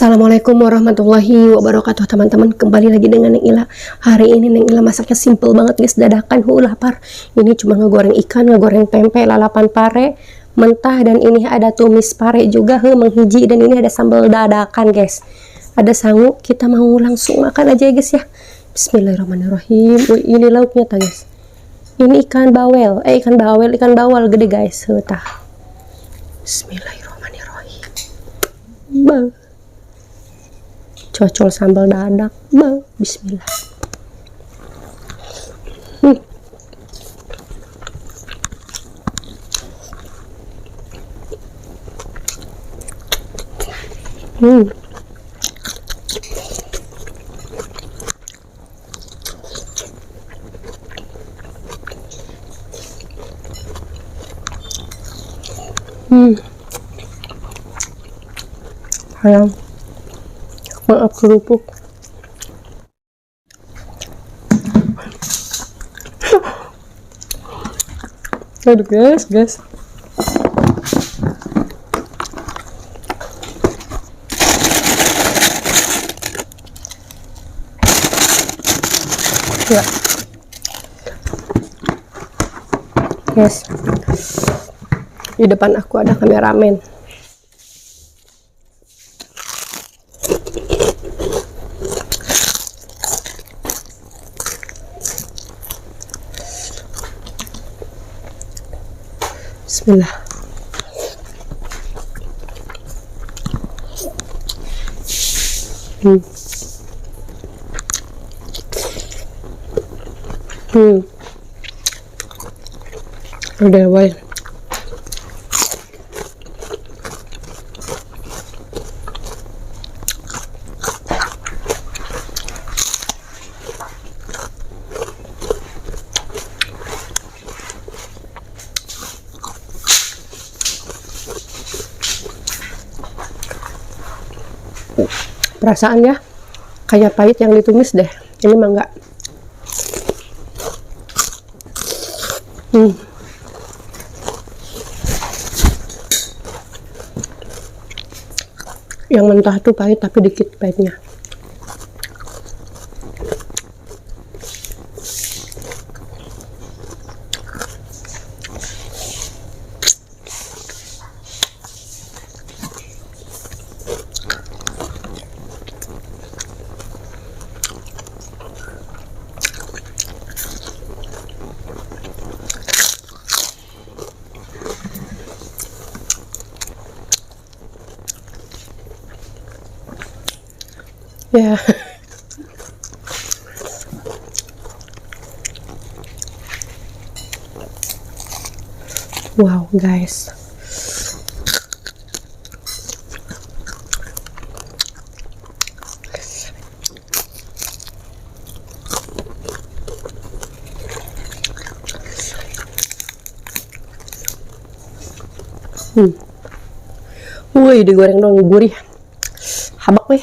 Assalamualaikum warahmatullahi wabarakatuh teman-teman. Kembali lagi dengan Neng Ila. Hari ini Neng Ila masaknya simple banget guys, dadakan. Lapar. Ini cuma ngegoreng ikan, ngegoreng tempe, lalapan pare mentah, dan ini ada tumis pare juga menghiji, dan ini ada sambal dadakan guys. Ada sangu, kita mau langsung makan aja ya guys ya. Bismillahirrahmanirrahim. Ini lauknya ta guys. Ini ikan bawel, ikan bawal gede guys. Tah. Bismillahirrahmanirrahim. Bang. Cocol sambal dadak, bang. Bismillah. Ayam. Maaf kerupuk. Aduh guys. Ya. Guys. Di depan aku ada kameramen. Bismillah. Udah boy. Perasaannya kayak pahit yang ditumis deh. Ini mah enggak. Yang mentah tuh pahit tapi dikit pahitnya. Ya. Wow guys. Wih, digoreng dong gurih. Habak weh.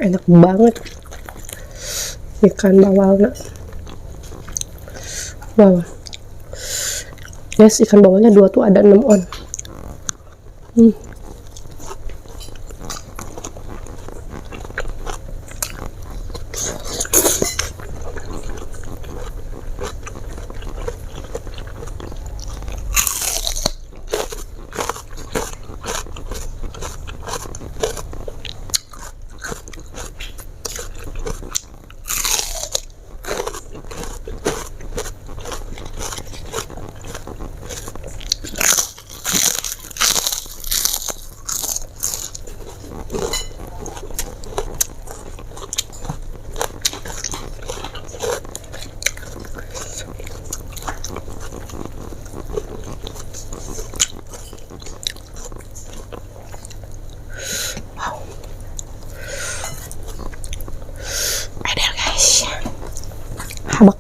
Enak banget ikan bawalnya. Wow guys, ikan bawalnya 2 tuh ada 6 on. habak.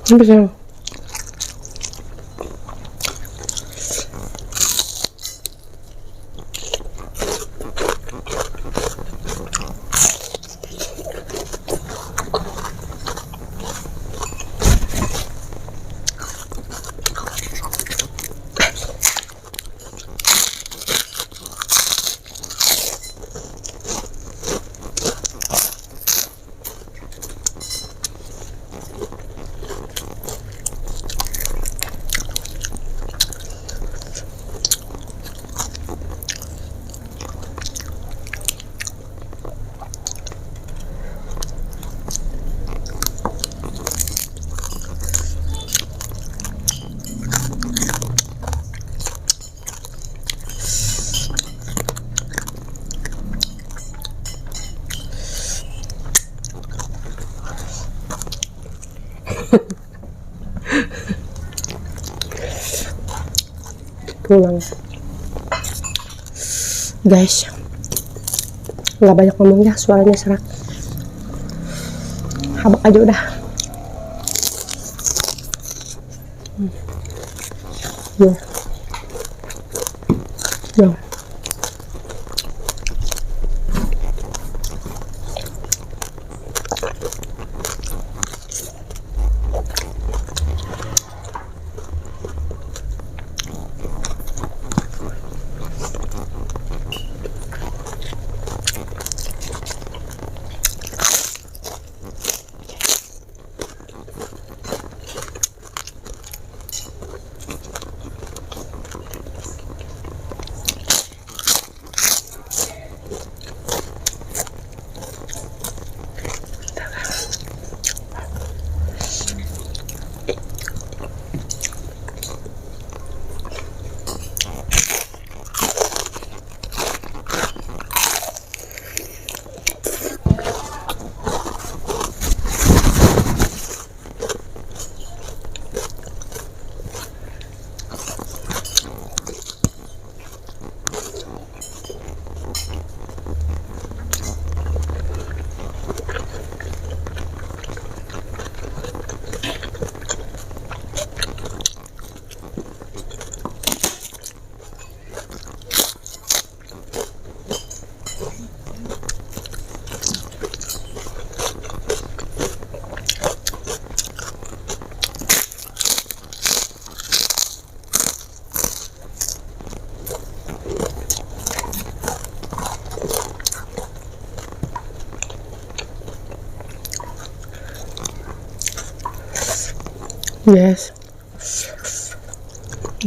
Ini bisa. Pulang guys, nggak banyak ngomong ya, suaranya serak, habak aja udah. Ya, ya. Yes,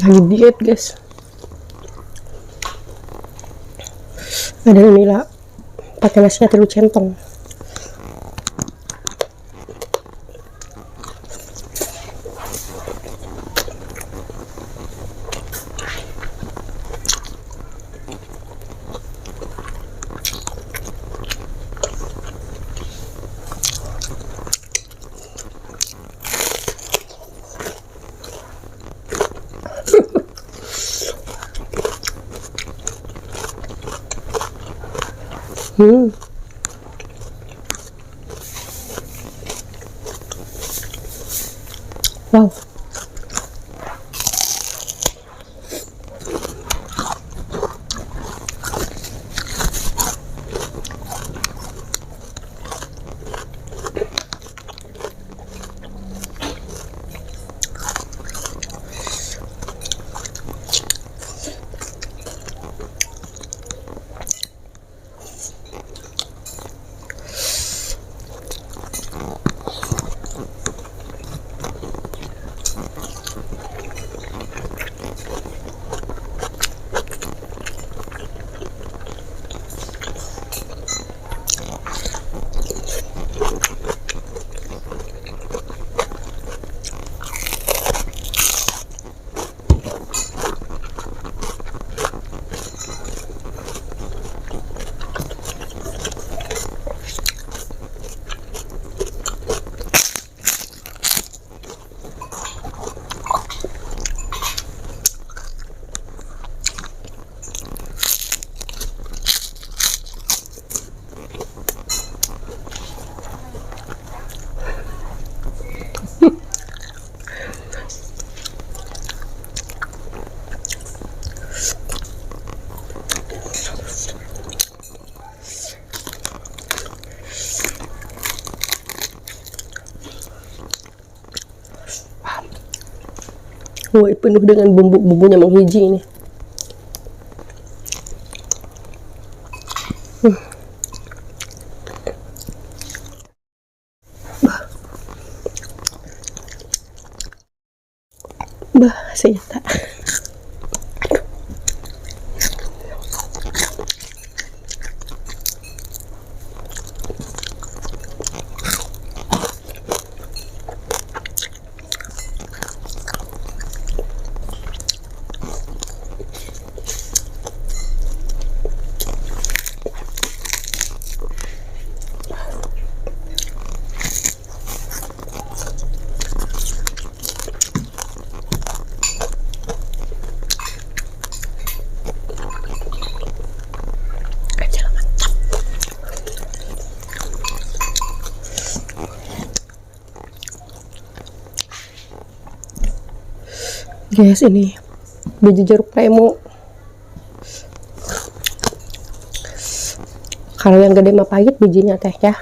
lagi diet guys. Ada Mila pakai nasinya terlalu centong. Wow. Woi, penuh dengan bumbu-bumbunya menghiji ini. Bah, senjata. Guys, ini biji jeruk premo. Kalau yang gede mah pahit bijinya teh ya.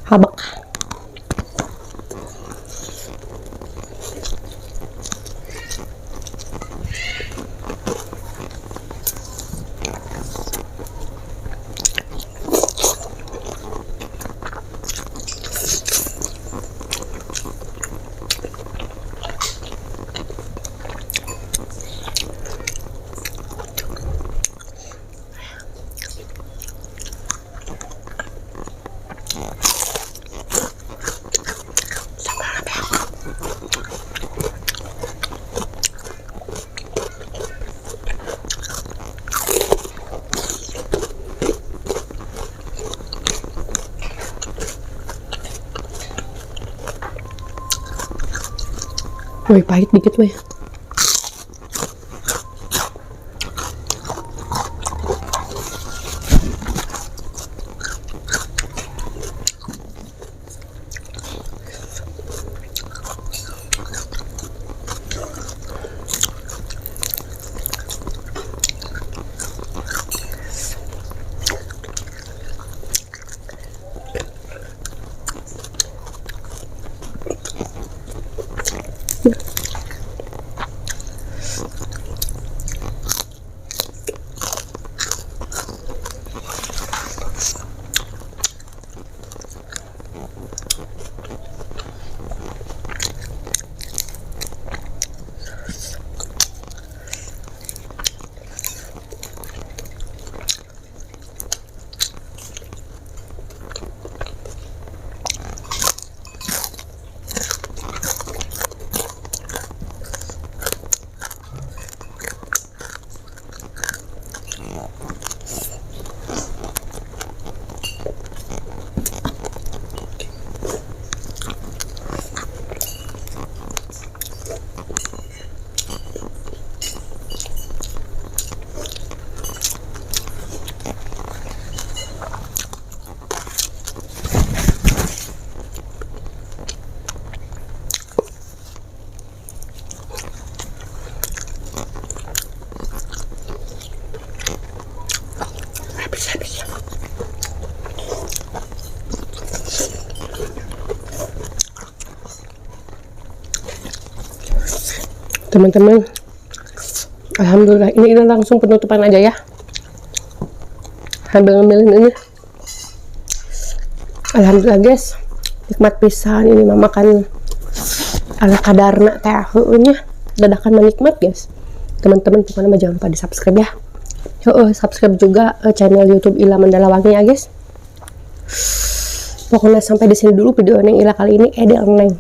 Habak. Wih, pahit dikit weh. Teman-teman, alhamdulillah, ini langsung penutupan aja ya. Sambil ngambilin ini. Alhamdulillah guys, nikmat pisan ini mah makan ala kadarna teh nya dadakan menikmat guys. Teman-teman pokoknya jangan lupa di subscribe ya. Subscribe juga channel YouTube Ila Mandalawangi ya guys. Pokoknya sampai di sini dulu video Neng Ila kali ini. Neng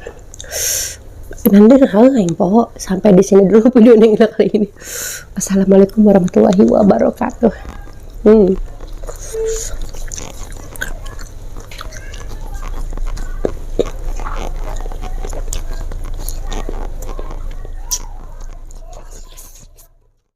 nanti halain po sampai di sini dulu video Neng Ila kali ini. Assalamualaikum warahmatullahi wabarakatuh.